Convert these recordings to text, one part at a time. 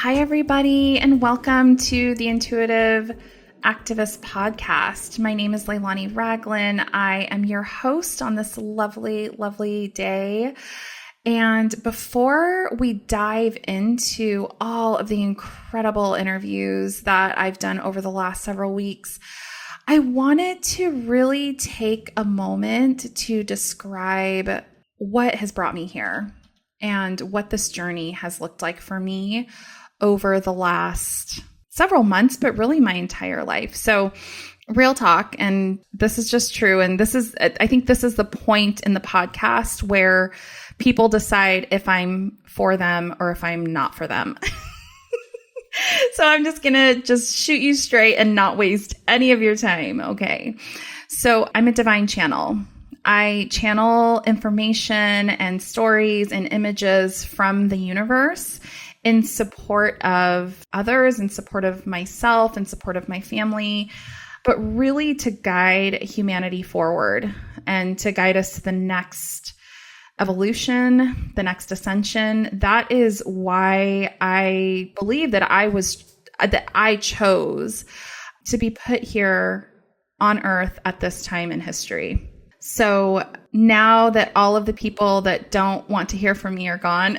Hi, everybody, and welcome to the Intuitive Activist Podcast. My name is Leilani Raglan. I am your host on this lovely, lovely day. And before we dive into all of the incredible interviews that I've done over the last several weeks, I wanted to really take a moment to describe what has brought me here and what this journey has looked like for me over the last several months, but really my entire life. So real talk, and this is just true. And I think this is the point in the podcast where people decide if I'm for them or if I'm not for them. So I'm just going to just shoot you straight and not waste any of your time. Okay. So I'm a divine channel. I channel information and stories and images from the universe in support of others, in support of myself, in support of my family, but really to guide humanity forward and to guide us to the next evolution, the next ascension. That is why I believe that I chose to be put here on Earth at this time in history. So now that all of the people that don't want to hear from me are gone,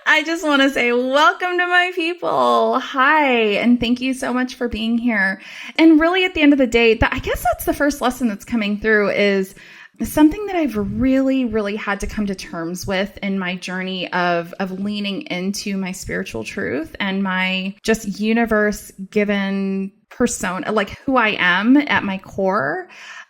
I just want to say welcome to my people. Hi, and thank you so much for being here. And really at the end of the day, I guess that's the first lesson that's coming through is something that I've really, really had to come to terms with in my journey of leaning into my spiritual truth and my just universe given persona, like who I am at my core.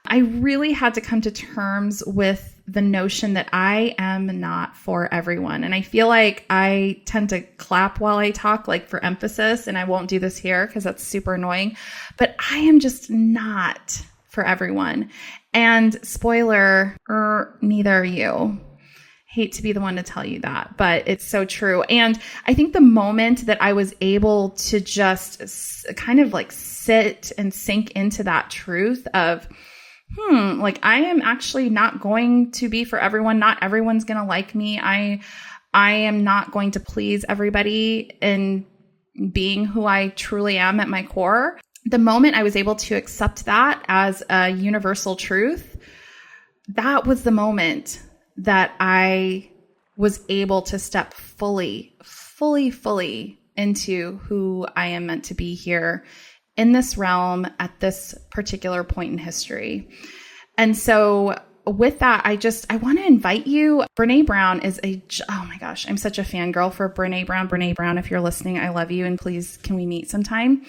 I really had to come to terms with the notion that I am not for everyone. And I feel like I tend to clap while I talk, like for emphasis, and I won't do this here because that's super annoying, but I am just not for everyone. And spoiler, neither are you. Hate to be the one to tell you that, but it's so true. And I think the moment that I was able to just kind of like sit and sink into that truth of, like I am actually not going to be for everyone. Not everyone's going to like me. I am not going to please everybody in being who I truly am at my core. The moment I was able to accept that as a universal truth, that was the moment that I was able to step fully into who I am meant to be here in this realm at this particular point in history. And so with that, I want to invite you. Brene Brown is oh my gosh, I'm such a fangirl for Brene Brown. Brene Brown, if you're listening, I love you. And please, can we meet sometime?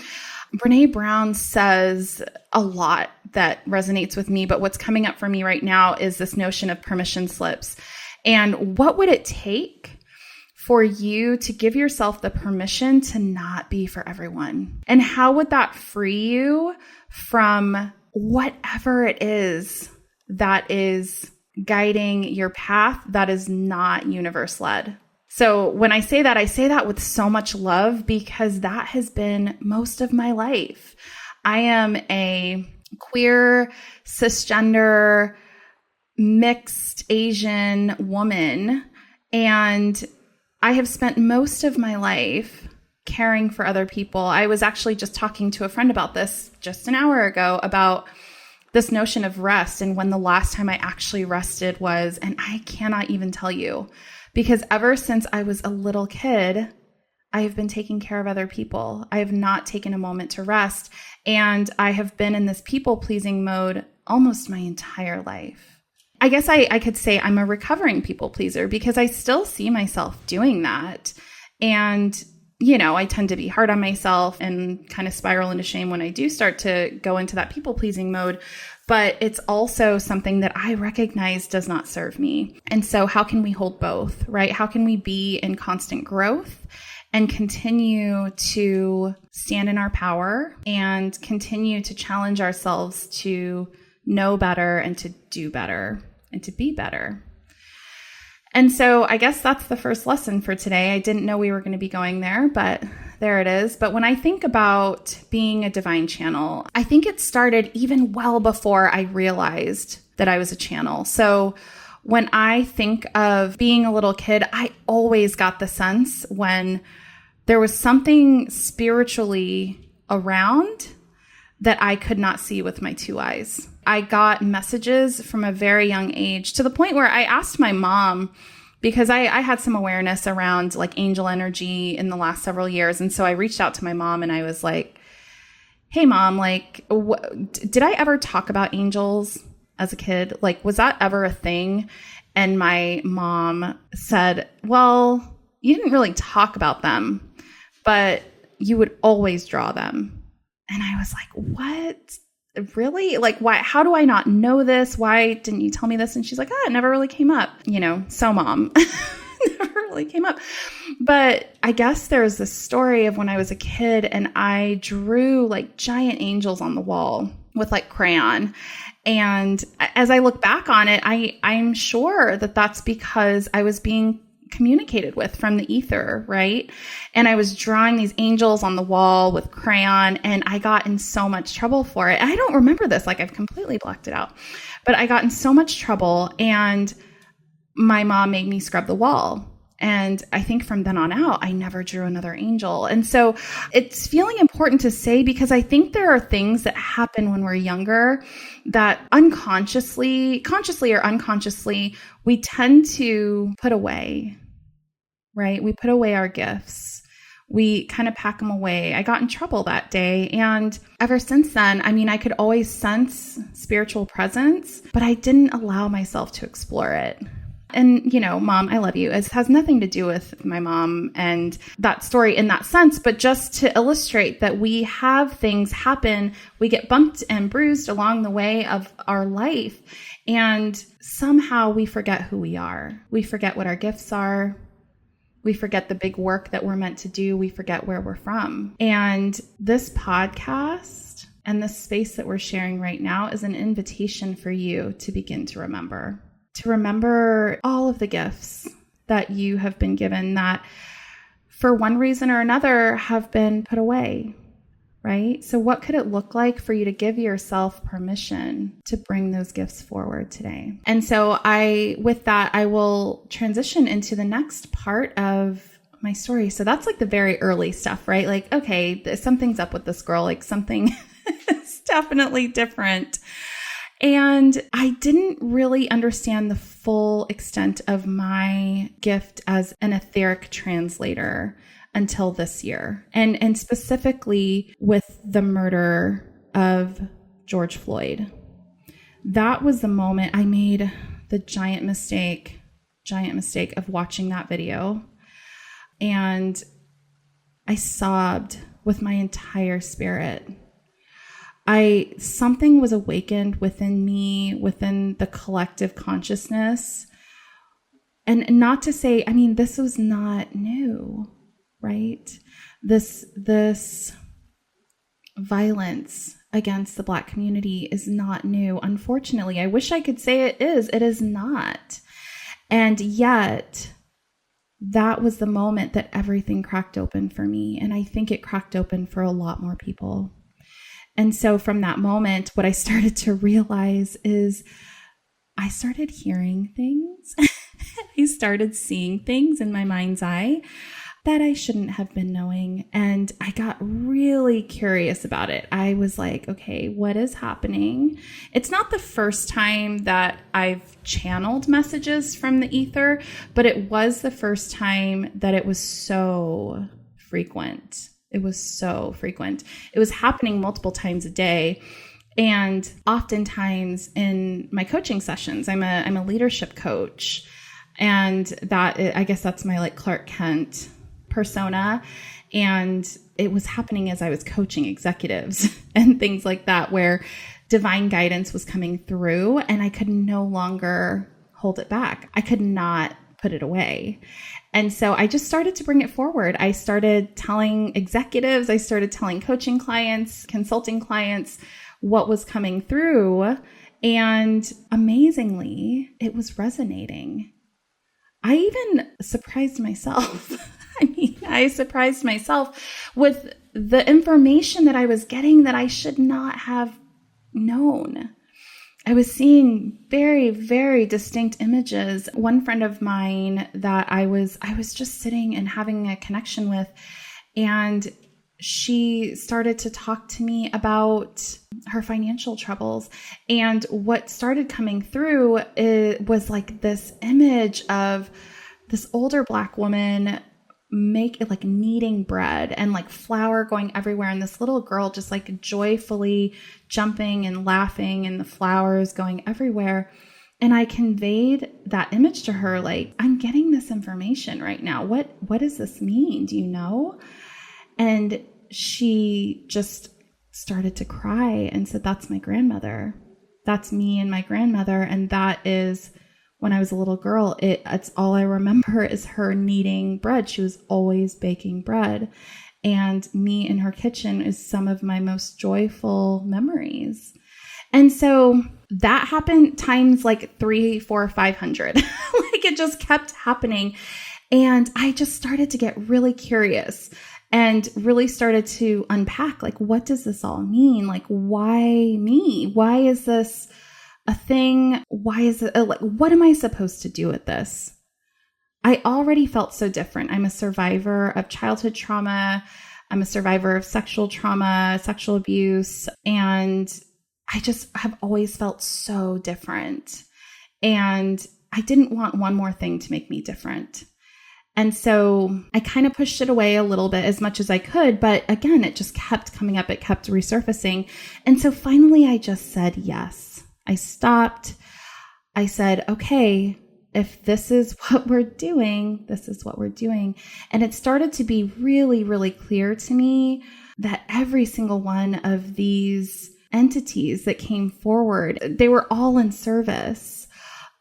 Brene Brown says a lot that resonates with me, but what's coming up for me right now is this notion of permission slips. And what would it take for you to give yourself the permission to not be for everyone? And how would that free you from whatever it is that is guiding your path that is not universe-led? So when I say that with so much love because that has been most of my life. I am a queer, cisgender, mixed Asian woman, and I have spent most of my life caring for other people. I was actually just talking to a friend about this just an hour ago about this notion of rest and when the last time I actually rested was, and I cannot even tell you, because ever since I was a little kid, I have been taking care of other people. I have not taken a moment to rest, and I have been in this people-pleasing mode almost my entire life. I guess I could say I'm a recovering people pleaser because I still see myself doing that. And, I tend to be hard on myself and kind of spiral into shame when I do start to go into that people pleasing mode. But it's also something that I recognize does not serve me. And so how can we hold both, right? How can we be in constant growth and continue to stand in our power and continue to challenge ourselves to know better and to do better and to be better? And so I guess that's the first lesson for today. I didn't know we were going to be going there, but there it is. But when I think about being a divine channel, I think it started even well before I realized that I was a channel. So when I think of being a little kid, I always got the sense when there was something spiritually around that I could not see with my two eyes. I got messages from a very young age to the point where I asked my mom, because I had some awareness around like angel energy in the last several years. And so I reached out to my mom and I was like, hey mom, like, did I ever talk about angels as a kid? Like, was that ever a thing? And my mom said, well, you didn't really talk about them, but you would always draw them. And I was like, what? Really? Like, why? How do I not know this? Why didn't you tell me this? And she's like, it never really came up. So mom, never really came up. But I guess there's this story of when I was a kid and I drew like giant angels on the wall with like crayon. And as I look back on it, I'm sure that that's because I was being communicated with from the ether, right? And I was drawing these angels on the wall with crayon, and I got in so much trouble for it. I don't remember this, like I've completely blocked it out, but I got in so much trouble, and my mom made me scrub the wall. And I think from then on out, I never drew another angel. And so it's feeling important to say, because I think there are things that happen when we're younger that consciously or unconsciously, we tend to put away, right? We put away our gifts. We kind of pack them away. I got in trouble that day. And ever since then, I could always sense spiritual presence, but I didn't allow myself to explore it. And, mom, I love you. It has nothing to do with my mom and that story in that sense, but just to illustrate that we have things happen. We get bumped and bruised along the way of our life. And somehow we forget who we are. We forget what our gifts are. We forget the big work that we're meant to do. We forget where we're from. And this podcast and this space that we're sharing right now is an invitation for you to begin to remember all of the gifts that you have been given that for one reason or another have been put away, right? So what could it look like for you to give yourself permission to bring those gifts forward today? And so with that, I will transition into the next part of my story. So that's like the very early stuff, right? Like, okay, something's up with this girl, like something is definitely different. And I didn't really understand the full extent of my gift as an etheric translator until this year. And specifically with the murder of George Floyd. That was the moment I made the giant mistake of watching that video. And I sobbed with my entire spirit. Something was awakened within me, within the collective consciousness. And not to say, this was not new, right? This violence against the Black community is not new. Unfortunately, I wish I could say it is. It is not. And yet, that was the moment that everything cracked open for me. And I think it cracked open for a lot more people. And so from that moment, what I started to realize is I started hearing things. I started seeing things in my mind's eye that I shouldn't have been knowing. And I got really curious about it. I was like, okay, what is happening? It's not the first time that I've channeled messages from the ether, but it was the first time that it was so frequent. It was so frequent. It was happening multiple times a day. And oftentimes in my coaching sessions, I'm a leadership coach. And I guess that's my like Clark Kent persona. And it was happening as I was coaching executives and things like that, where divine guidance was coming through and I could no longer hold it back. I could not put it away. And so I just started to bring it forward. I started telling executives, I started telling coaching clients, consulting clients what was coming through. And amazingly, it was resonating. I even surprised myself. I surprised myself with the information that I was getting that I should not have known. I was seeing very, very distinct images. One friend of mine that I was just sitting and having a connection with, and she started to talk to me about her financial troubles. And what started coming through was like this image of this older Black woman kneading bread and like flour going everywhere, and this little girl just like joyfully jumping and laughing, and the flour is going everywhere. And I conveyed that image to her, like, I'm getting this information right now. What does this mean? Do you know? And she just started to cry and said, that's my grandmother. That's me and my grandmother. And that is when I was a little girl. It's all I remember is her kneading bread. She was always baking bread. And me in her kitchen is some of my most joyful memories. And so that happened times like 300, 400, 500. Like it just kept happening. And I just started to get really curious and really started to unpack, like, what does this all mean? Like, why me? Why is this a thing? Why is it like, what am I supposed to do with this? I already felt so different. I'm a survivor of childhood trauma. I'm a survivor of sexual trauma, sexual abuse, and I just have always felt so different. And I didn't want one more thing to make me different. And so I kind of pushed it away a little bit as much as I could. But again, it just kept coming up. It kept resurfacing. And so finally, I just said yes. I stopped. I said, okay, if this is what we're doing, this is what we're doing. And it started to be really, really clear to me that every single one of these entities that came forward, they were all in service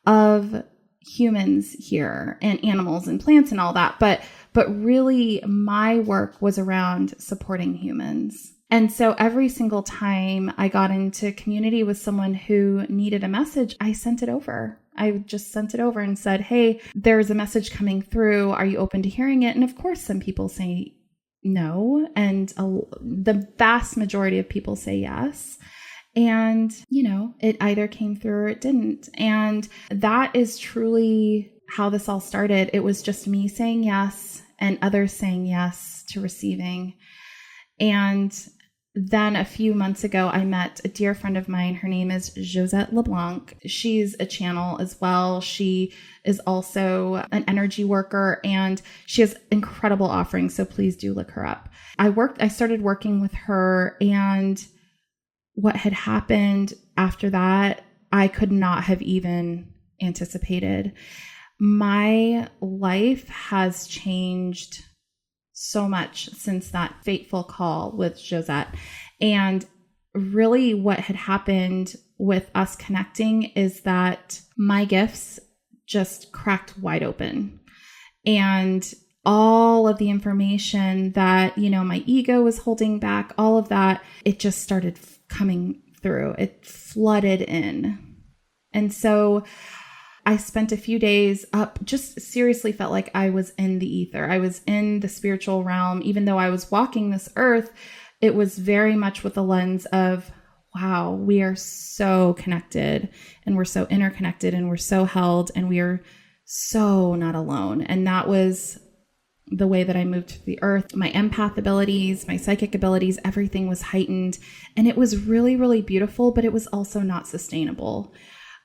of humans here and animals and plants and all that. But really my work was around supporting humans. And so every single time I got into community with someone who needed a message, I sent it over. I just sent it over and said, hey, there's a message coming through. Are you open to hearing it? And of course, some people say no. And the vast majority of people say yes. And, it either came through or it didn't. And that is truly how this all started. It was just me saying yes and others saying yes to receiving. And then a few months ago, I met a dear friend of mine. Her name is Josette LeBlanc. She's a channel as well. She is also an energy worker and she has incredible offerings. So please do look her up. I started working with her, and what had happened after that, I could not have even anticipated. My life has changed so much since that fateful call with Josette. And really what had happened with us connecting is that my gifts just cracked wide open. And all of the information that, my ego was holding back, all of that, it just started coming through. It flooded in. And so I spent a few days up, just seriously felt like I was in the ether. I was in the spiritual realm. Even though I was walking this earth, it was very much with the lens of, wow, we are so connected and we're so interconnected and we're so held and we are so not alone. And that was the way that I moved to the earth. My empath abilities, my psychic abilities, everything was heightened. And it was really, really beautiful, but it was also not sustainable.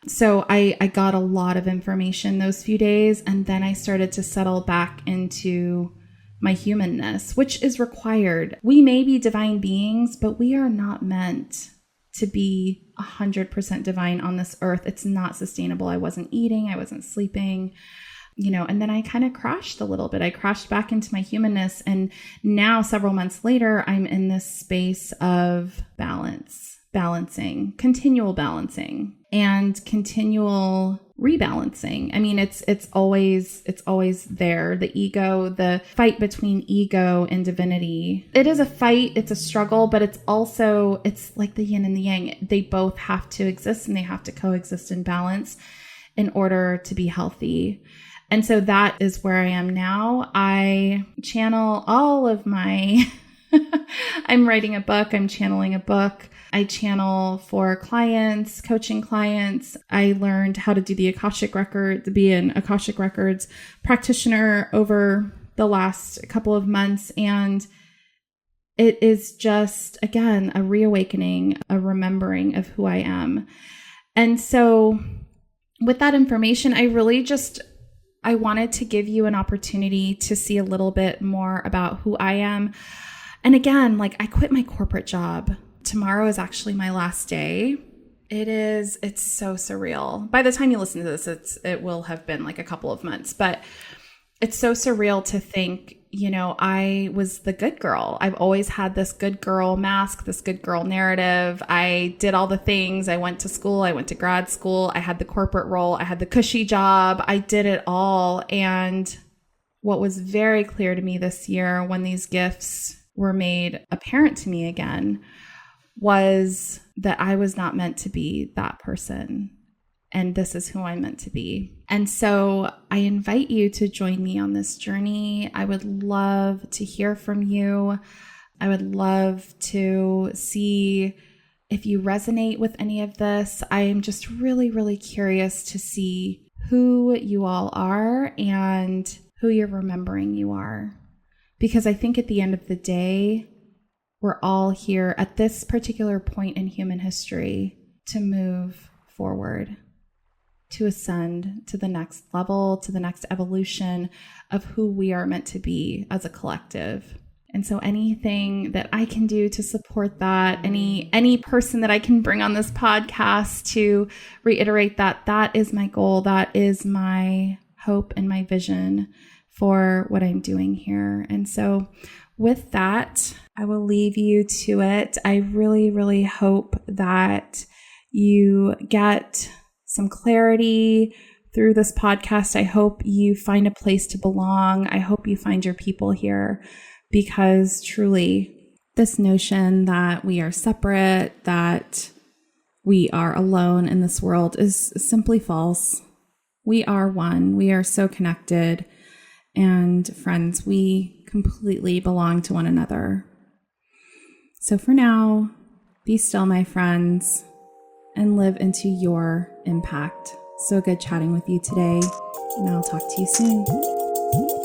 So I got a lot of information those few days, and then I started to settle back into my humanness, which is required. We may be divine beings, but we are not meant to be 100% divine on this earth. It's not sustainable. I wasn't eating, I wasn't sleeping, and then I kind of crashed a little bit. I crashed back into my humanness. And now several months later, I'm in this space of balancing, continual balancing and continual rebalancing. I mean, it's always there. The ego, the fight between ego and divinity. It is a fight. It's a struggle, but it's like the yin and the yang. They both have to exist and they have to coexist in balance in order to be healthy. And so that is where I am now. I channel all of my I'm writing a book. I'm channeling a book. I channel for clients, coaching clients. I learned how to do the Akashic Record, to be an Akashic Records practitioner over the last couple of months. And it is just, again, a reawakening, a remembering of who I am. And so with that information, I wanted to give you an opportunity to see a little bit more about who I am. And again, like, I quit my corporate job. Tomorrow is actually my last day. It's so surreal. By the time you listen to this, it will have been like a couple of months, but it's so surreal to think, I was the good girl. I've always had this good girl mask, this good girl narrative. I did all the things. I went to school. I went to grad school. I had the corporate role. I had the cushy job. I did it all. And what was very clear to me this year when these gifts were made apparent to me again was that I was not meant to be that person. And this is who I'm meant to be. And so I invite you to join me on this journey. I would love to hear from you. I would love to see if you resonate with any of this. I am just really, really curious to see who you all are and who you're remembering you are. Because I think at the end of the day, we're all here at this particular point in human history to move forward, to ascend to the next level, to the next evolution of who we are meant to be as a collective. And so anything that I can do to support that, any person that I can bring on this podcast to reiterate that is my goal, that is my hope and my vision for what I'm doing here. And so with that, I will leave you to it. I really, really hope that you get some clarity through this podcast. I hope you find a place to belong. I hope you find your people here, because truly this notion that we are separate, that we are alone in this world is simply false. We are one. We are so connected. And friends, we completely belong to one another. So for now, be still, my friends, and live into your impact. So good chatting with you today, and I'll talk to you soon.